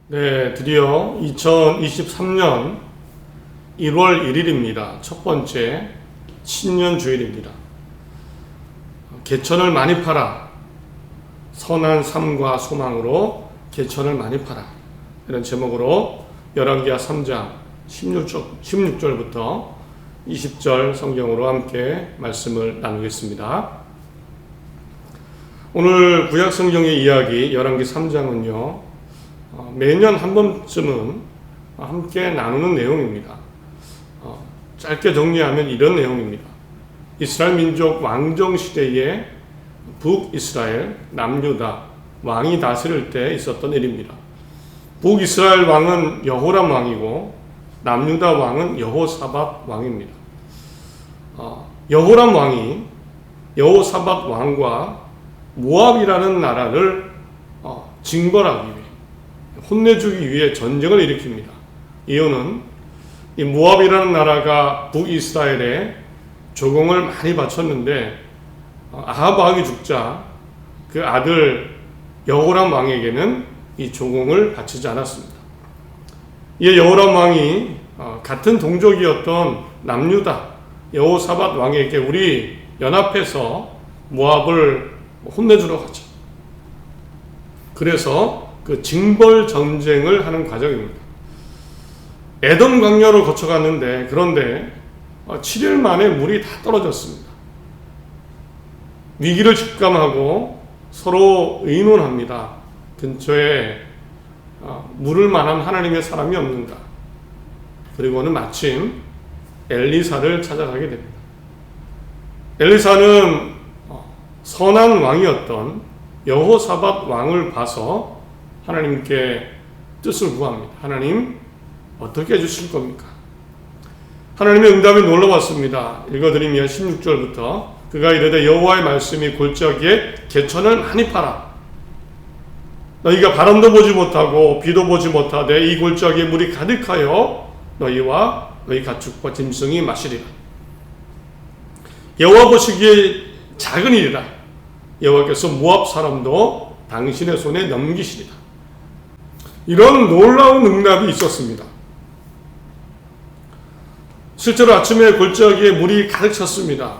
네, 드디어 2023년 1월 1일입니다. 첫 번째 신년 주일입니다. 개천을 많이 팔아. 선한 삶과 소망으로 개천을 많이 팔아. 이런 제목으로 열왕기하 3장 16절부터 20절 성경으로 함께 말씀을 나누겠습니다. 오늘 구약 성경의 이야기 열왕기 3장은요. 매년 한 번쯤은 함께 나누는 내용입니다. 짧게 정리하면 이런 내용입니다. 이스라엘 민족 왕정 시대에 북이스라엘, 남유다 왕이 다스릴 때 있었던 일입니다. 북이스라엘 왕은 여호람 왕이고 남유다 왕은 여호사밧 왕입니다. 여호람 왕이 여호사밧 왕과 모압이라는 나라를 징벌하기 위해 혼내주기 위해 전쟁을 일으킵니다. 이유는 이 모압이라는 나라가 북이스라엘에 조공을 많이 바쳤는데 아합 왕이 죽자 그 아들 여호람 왕에게는 이 조공을 바치지 않았습니다. 이에 여호람 왕이 같은 동족이었던 남유다 여호사밧 왕에게 우리 연합해서 모압을 혼내주러 가자. 그래서 그 징벌 전쟁을 하는 과정입니다. 에돔 광야로 거쳐갔는데 그런데 7일 만에 물이 다 떨어졌습니다. 위기를 직감하고 서로 의논합니다. 근처에 물을 만한 하나님의 사람이 없는가. 그리고는 마침 엘리사를 찾아가게 됩니다. 엘리사는 선한 왕이었던 여호사밧 왕을 봐서 하나님께 뜻을 구합니다. 하나님 어떻게 해주실 겁니까? 하나님의 응답이 놀라웠습니다. 읽어드리면 16절부터 그가 이르되 여호와의 말씀이 골짜기에 개천을 많이 팔아. 너희가 바람도 보지 못하고 비도 보지 못하되 이 골짜기에 물이 가득하여 너희와 너희 가축과 짐승이 마시리라. 여호와 보시기에 작은 일이라. 여호와께서 모압 사람도 당신의 손에 넘기시리라. 이런 놀라운 응답이 있었습니다. 실제로 아침에 골짜기에 물이 가득 찼습니다.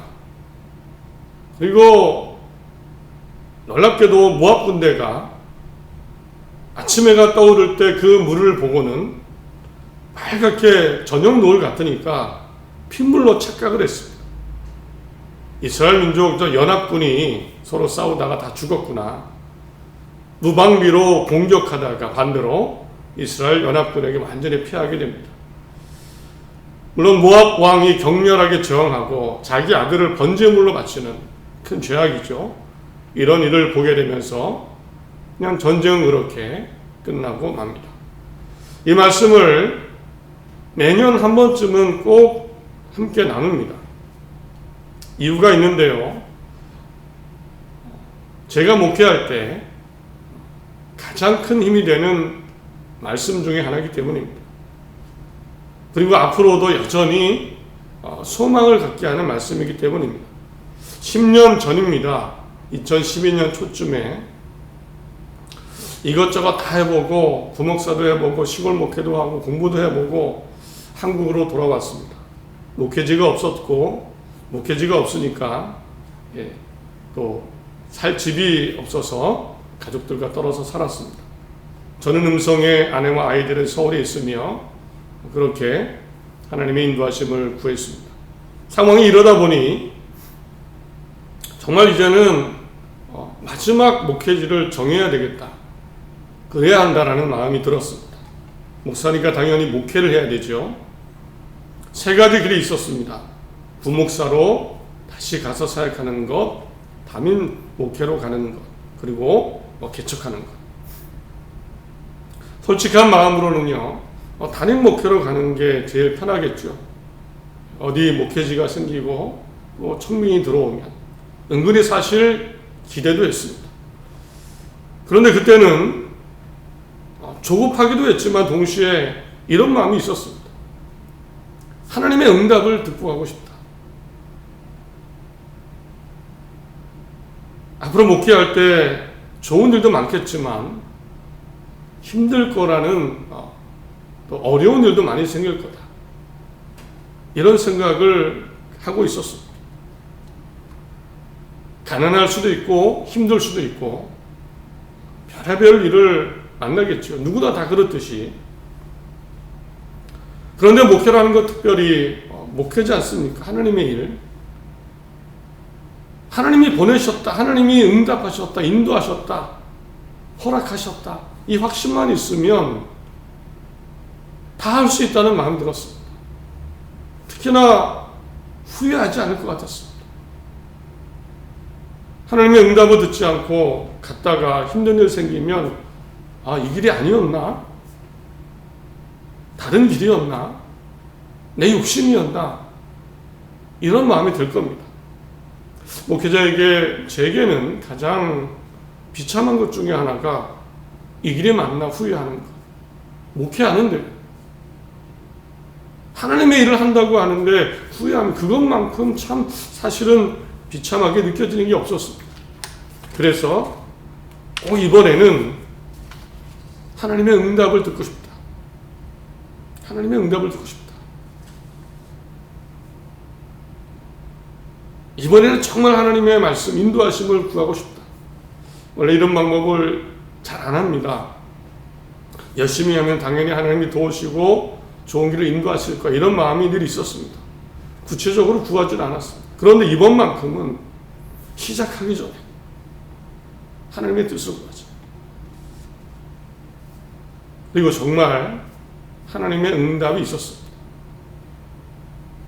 그리고 놀랍게도 모압 군대가 아침 해가 떠오를 때 그 물을 보고는 빨갛게 저녁 노을 같으니까 핏물로 착각을 했습니다. 이스라엘 민족 연합군이 서로 싸우다가 다 죽었구나. 무방비로 공격하다가 반대로 이스라엘 연합군에게 완전히 패하게 됩니다. 물론 모압 왕이 격렬하게 저항하고 자기 아들을 번제물로 바치는 큰 죄악이죠. 이런 일을 보게 되면서 그냥 전쟁은 그렇게 끝나고 맙니다. 이 말씀을 매년 한 번쯤은 꼭 함께 나눕니다. 이유가 있는데요. 제가 목회할 때 가장 큰 힘이 되는 말씀 중에 하나이기 때문입니다. 그리고 앞으로도 여전히 소망을 갖게 하는 말씀이기 때문입니다. 10년 전입니다. 2012년 초쯤에 이것저것 다 해보고 부목사도 해보고 시골 목회도 하고 공부도 해보고 한국으로 돌아왔습니다. 목회지가 없었고 목회지가 없으니까 또 살 집이 없어서 가족들과 떨어져 살았습니다. 저는 음성의 아내와 아이들은 서울에 있으며 그렇게 하나님의 인도하심을 구했습니다. 상황이 이러다 보니 정말 이제는 마지막 목회지를 정해야 되겠다. 그래야 한다라는 마음이 들었습니다. 목사니까 당연히 목회를 해야 되죠. 세 가지 길이 있었습니다. 부목사로 다시 가서 사역하는 것, 담임 목회로 가는 것, 그리고 개척하는 것. 솔직한 마음으로는요, 담임 목회로 가는 게 제일 편하겠죠. 어디 목회지가 생기고 청민이 들어오면 은근히 사실 기대도 했습니다. 그런데 그때는 조급하기도 했지만 동시에 이런 마음이 있었습니다. 하나님의 응답을 듣고 가고 싶다. 앞으로 목회할 때 좋은 일도 많겠지만 힘들 거라는 또 어려운 일도 많이 생길 거다. 이런 생각을 하고 있었습니다. 가난할 수도 있고 힘들 수도 있고 별의별 일을 만나겠죠. 누구나 다 그렇듯이. 그런데 목회라는 건 특별히 목회지 않습니까? 하나님의 일. 하나님이 보내셨다. 하나님이 응답하셨다. 인도하셨다. 허락하셨다. 이 확신만 있으면 다 할 수 있다는 마음이 들었습니다. 특히나 후회하지 않을 것 같았습니다. 하나님의 응답을 듣지 않고 갔다가 힘든 일 생기면 이 길이 아니었나? 다른 길이었나? 내 욕심이었나? 이런 마음이 들 겁니다. 목회자에게 제게는 가장 비참한 것 중에 하나가 이 길이 맞나 후회하는 것. 목회하는데 하나님의 일을 한다고 하는데 후회하면 그것만큼 참 사실은 비참하게 느껴지는 게 없었습니다. 그래서 이번에는 하나님의 응답을 듣고 싶다. 하나님의 응답을 듣고 싶다. 이번에는 정말 하나님의 말씀, 인도하심을 구하고 싶다. 원래 이런 방법을 잘 안 합니다. 열심히 하면 당연히 하나님이 도우시고 좋은 길을 인도하실 거야. 이런 마음이 늘 있었습니다. 구체적으로 구하지는 않았습니다. 그런데 이번만큼은 시작하기 전에 하나님의 뜻을 구하자. 그리고 정말 하나님의 응답이 있었습니다.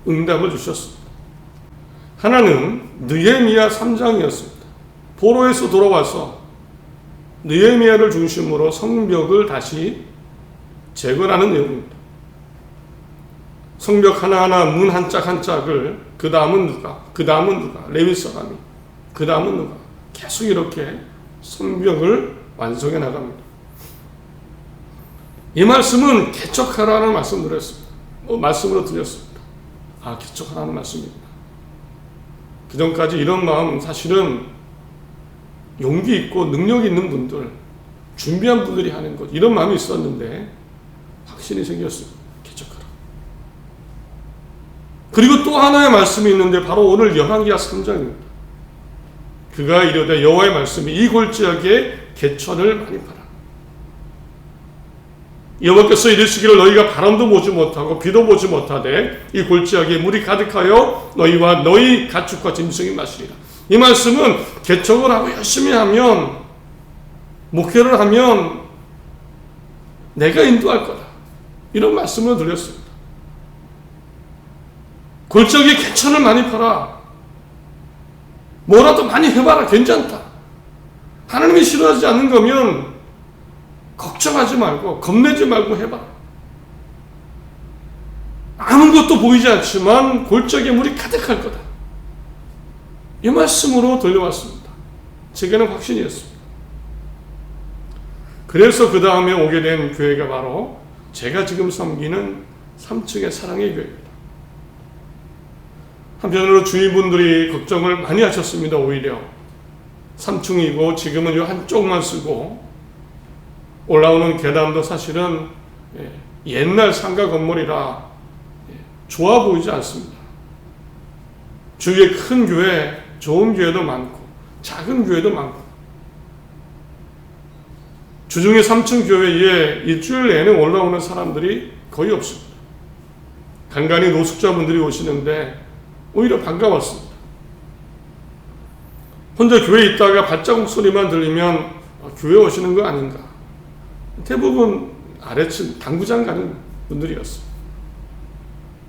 응답을 주셨습니다. 하나는 느헤미야 3장이었습니다. 포로에서 돌아와서 느헤미야를 중심으로 성벽을 다시 재건하는 내용입니다. 성벽 하나하나 문 한 짝 한 짝을 그 다음은 누가, 그 다음은 누가, 레위 사람이, 그 다음은 누가 계속 이렇게 성벽을 완성해 나갑니다. 이 말씀은 개척하라는 말씀을 드렸습니다. 말씀으로 드렸습니다. 개척하라는 말씀입니다. 그 전까지 이런 마음 사실은 용기 있고 능력 있는 분들, 준비한 분들이 하는 것 이런 마음이 있었는데 확신이 생겼습니다. 개척하라. 그리고 또 하나의 말씀이 있는데 바로 오늘 열왕기하 3장입니다. 그가 이르되 여호와의 말씀이 이 골짜기에 개천을 많이 파라. 여호와께서 이르시기를 너희가 바람도 보지 못하고 비도 보지 못하되 이 골짜기에 물이 가득하여 너희와 너희 가축과 짐승이 마시리라. 이 말씀은 개척을 하고 열심히 하면 목회를 하면 내가 인도할 거다. 이런 말씀을 드렸습니다. 골짜기에 개천을 많이 팔아. 뭐라도 많이 해봐라. 괜찮다. 하나님이 싫어하지 않는 거면 걱정하지 말고 겁내지 말고 해봐. 아무것도 보이지 않지만 골짜기에 물이 가득할 거다. 이 말씀으로 들려왔습니다. 제게는 확신이었습니다. 그래서 그 다음에 오게 된 교회가 바로 제가 지금 섬기는 3층의 사랑의 교회입니다. 한편으로 주위분들이 걱정을 많이 하셨습니다. 오히려 3층이고 지금은 이 한쪽만 쓰고 올라오는 계단도 사실은 옛날 상가 건물이라 좋아 보이지 않습니다. 주위에 큰 교회, 좋은 교회도 많고 작은 교회도 많고 주중에 3층 교회에 일주일 내내 올라오는 사람들이 거의 없습니다. 간간히 노숙자분들이 오시는데 오히려 반가웠습니다. 혼자 교회에 있다가 발자국 소리만 들리면 교회 오시는 거 아닌가. 대부분 아래층 당구장 가는 분들이었어요.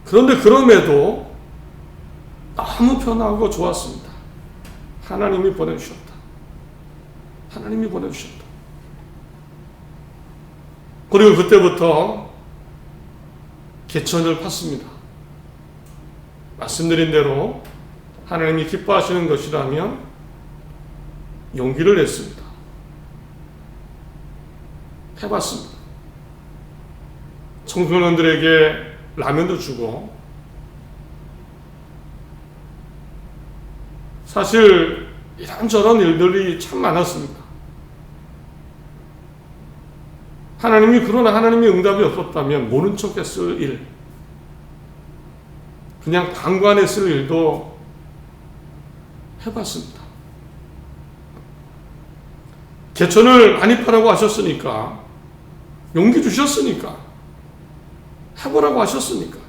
그런데 그럼에도 너무 편하고 좋았습니다. 하나님이 보내주셨다. 하나님이 보내주셨다. 그리고 그때부터 개천을 팠습니다. 말씀드린 대로 하나님이 기뻐하시는 것이라면 용기를 냈습니다. 해봤습니다. 청소년들에게 라면도 주고 사실 이런저런 일들이 참 많았습니다. 그러나 하나님의 응답이 없었다면 모른 척 했을 일, 그냥 방관했을 일도 해봤습니다. 개천을 많이 파라고 하셨으니까, 용기 주셨으니까, 해보라고 하셨으니까,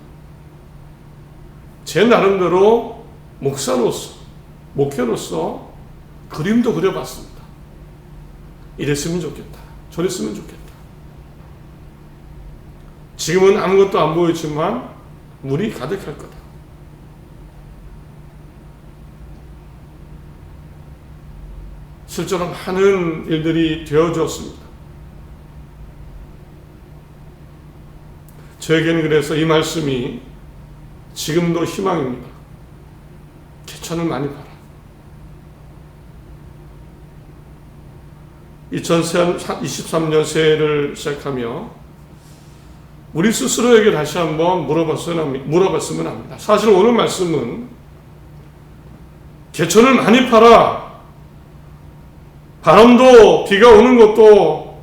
제 나름대로 목사로서, 목회로서 그림도 그려봤습니다. 이랬으면 좋겠다. 저랬으면 좋겠다. 지금은 아무것도 안 보이지만 물이 가득할 거다. 실제로 많은 일들이 되어졌습니다. 저에게는 그래서 이 말씀이 지금도 희망입니다. 개천을 많이 봐라. 2023년 새해를 시작하며 우리 스스로에게 다시 한번 물어봤으면 합니다. 사실 오늘 말씀은 개천을 많이 팔아, 바람도 비가 오는 것도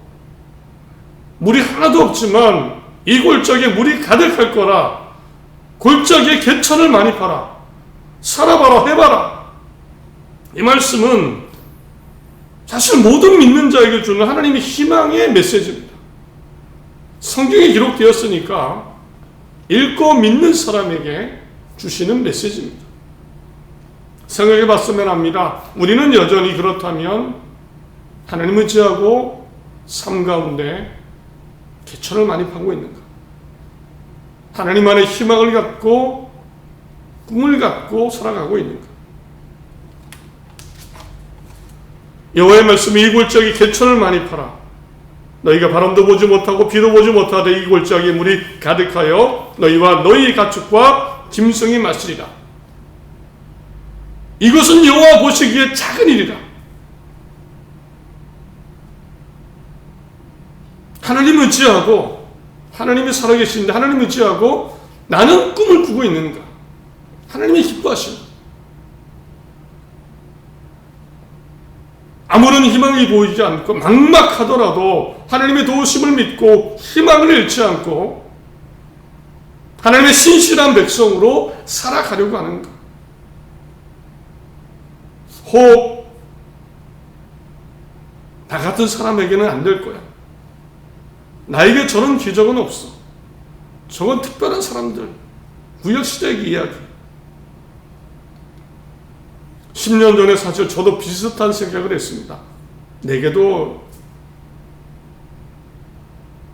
물이 하나도 없지만 이 골짜기에 물이 가득할 거라, 골짜기에 개천을 많이 팔아, 살아봐라, 해봐라. 이 말씀은 사실 모든 믿는 자에게 주는 하나님의 희망의 메시지입니다. 성경에 기록되었으니까 읽고 믿는 사람에게 주시는 메시지입니다. 생각해 봤으면 합니다. 우리는 여전히 그렇다면 하나님을 의지하고 삶 가운데 개천을 많이 파고 있는가? 하나님 안에 희망을 갖고 꿈을 갖고 살아가고 있는가? 여호와의 말씀이 이 골짜기 개천을 많이 팔아 너희가 바람도 보지 못하고 비도 보지 못하되 이 골짜기에 물이 가득하여 너희와 너희 가축과 짐승이 마시리라. 이것은 여호와 보시기에 작은 일이라. 하나님 의지하고, 하나님이 살아계신데 하나님 의지하고 나는 꿈을 꾸고 있는가? 하나님이 기뻐하시는. 아무런 희망이 보이지 않고 막막하더라도 하나님의 도우심을 믿고 희망을 잃지 않고 하나님의 신실한 백성으로 살아가려고 하는가? 혹 나 같은 사람에게는 안 될 거야. 나에게 저런 기적은 없어. 저건 특별한 사람들. 구약시대의 이야기. 10년 전에 사실 저도 비슷한 생각을 했습니다. 내게도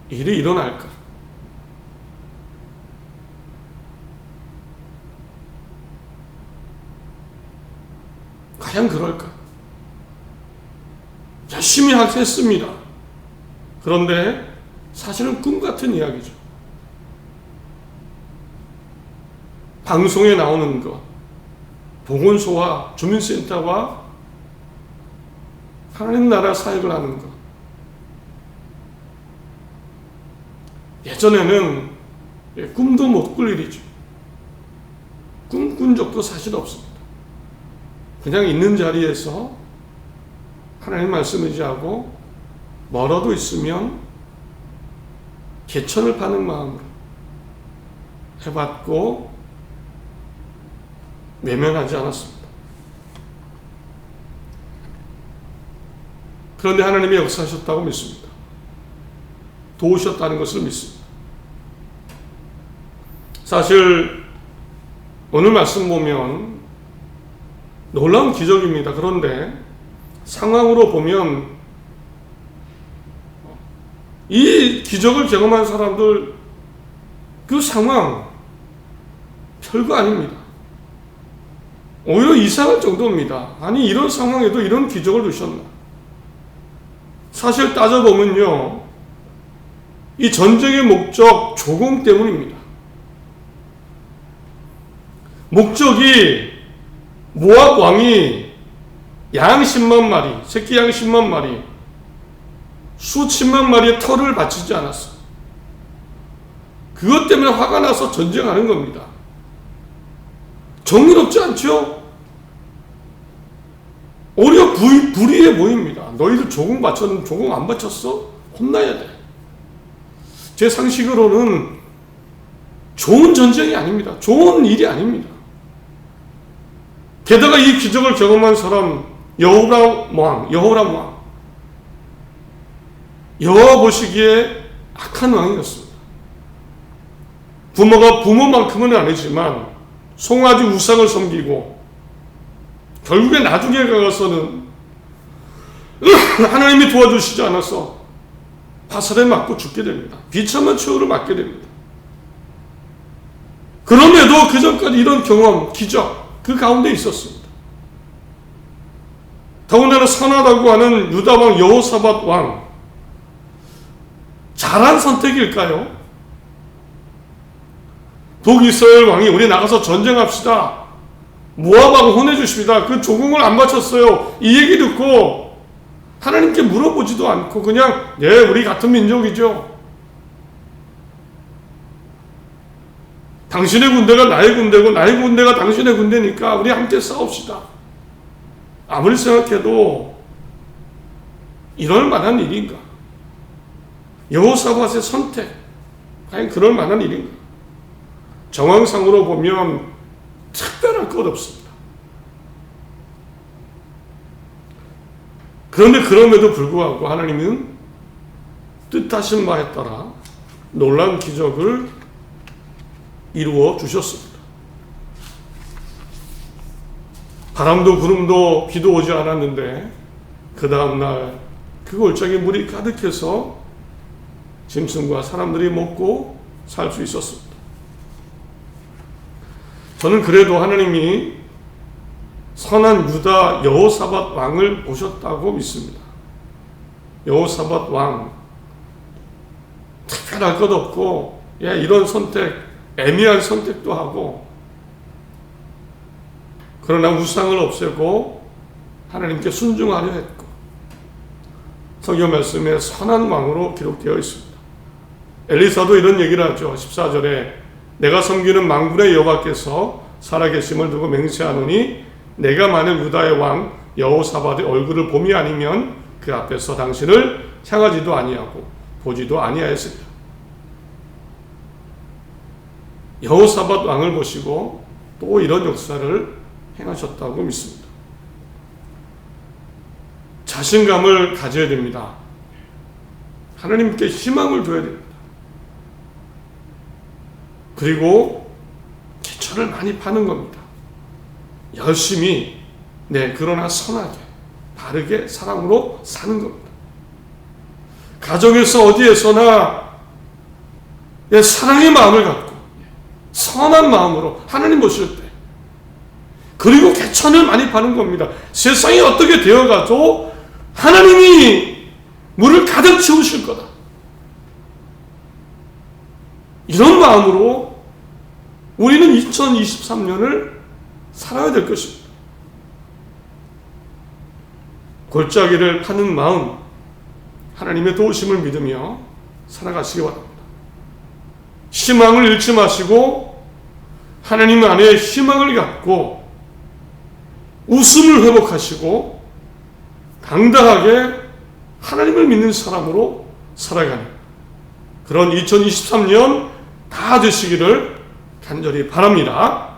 일이 일어날까? 과연 그럴까? 열심히 하겠습니다. 그런데 사실은 꿈 같은 이야기죠. 방송에 나오는 것, 보건소와 주민센터와 하나님 나라 사역을 하는 것. 예전에는 꿈도 못 꿀 일이죠. 꿈꾼 적도 사실 없습니다. 그냥 있는 자리에서 하나님 말씀 의지하고 멀어도 있으면 개천을 파는 마음으로 해봤고 외면하지 않았습니다. 그런데 하나님이 역사하셨다고 믿습니다. 도우셨다는 것을 믿습니다. 사실 오늘 말씀 보면 놀라운 기적입니다. 그런데 상황으로 보면 이 기적을 경험한 사람들 그 상황 별거 아닙니다. 오히려 이상할 정도입니다. 아니 이런 상황에도 이런 기적을 주셨나? 사실 따져보면요, 이 전쟁의 목적 조공 때문입니다. 목적이 모압 왕이 양 10만 마리, 새끼 양 10만 마리, 수천만 마리의 털을 바치지 않았어. 그것 때문에 화가 나서 전쟁하는 겁니다. 정의롭지 않죠? 오히려 불의해 보입니다. 너희들 조공 바쳤는데 조공 안 바쳤어? 혼나야 돼. 제 상식으로는 좋은 전쟁이 아닙니다. 좋은 일이 아닙니다. 게다가 이 기적을 경험한 사람 여호람 왕, 여호와 보시기에 악한 왕이었습니다. 부모가 부모만큼은 아니지만 송아지 우상을 섬기고 결국에 나중에 가서는 하나님이 도와주시지 않아서 화살에 맞고 죽게 됩니다. 비참한 최후를 맞게 됩니다. 그럼에도 그 전까지 이런 경험, 기적 그 가운데 있었습니다. 더군다나 선하다고 하는 유다왕 여호사밧 왕, 잘한 선택일까요? 북이스라엘 왕이 우리 나가서 전쟁합시다, 모압하고 혼내주십니다, 그 조공을 안 바쳤어요. 이 얘기 듣고 하나님께 물어보지도 않고 그냥 우리 같은 민족이죠, 당신의 군대가 나의 군대고 나의 군대가 당신의 군대니까 우리 함께 싸웁시다, 아무리 생각해도 이럴 만한 일인가? 여호사밧의 선택, 과연 그럴 만한 일인가? 정황상으로 보면 특별할 것 없습니다. 그런데 그럼에도 불구하고 하나님은 뜻하신 바에 따라 놀라운 기적을 이루어 주셨습니다. 바람도 구름도 비도 오지 않았는데 그 다음날 그 골짜기 물이 가득해서 짐승과 사람들이 먹고 살 수 있었습니다. 저는 그래도 하나님이 선한 유다 여호사밧 왕을 보셨다고 믿습니다. 여호사밧 왕 특별할 것 없고 이런 선택, 애매한 선택도 하고, 그러나 우상을 없애고 하나님께 순종하려 했고, 성경 말씀에 선한 왕으로 기록되어 있습니다. 엘리사도 이런 얘기를 하죠. 14절에 내가 섬기는 만군의 여호와께서 살아계심을 두고 맹세하노니 내가 만일 유다의 왕 여호사밧의 얼굴을 봄이 아니면 그 앞에서 당신을 향하지도 아니하고 보지도 아니하였으리라. 여호사밧 왕을 보시고 또 이런 역사를 행하셨다고 믿습니다. 자신감을 가져야 됩니다. 하나님께 희망을 둬야 됩니다. 그리고 기초를 많이 파는 겁니다. 열심히, 그러나 선하게, 바르게 사랑으로 사는 겁니다. 가정에서 어디에서나 사랑의 마음을 갖고 선한 마음으로 하나님 보실 때, 그리고 개천을 많이 파는 겁니다. 세상이 어떻게 되어가도 하나님이 물을 가득 채우실 거다, 이런 마음으로 우리는 2023년을 살아야 될 것입니다. 골짜기를 파는 마음, 하나님의 도우심을 믿으며 살아가시기 바랍니다. 희망을 잃지 마시고 하나님 안에 희망을 갖고 웃음을 회복하시고 당당하게 하나님을 믿는 사람으로 살아가는 그런 2023년 다 되시기를 간절히 바랍니다.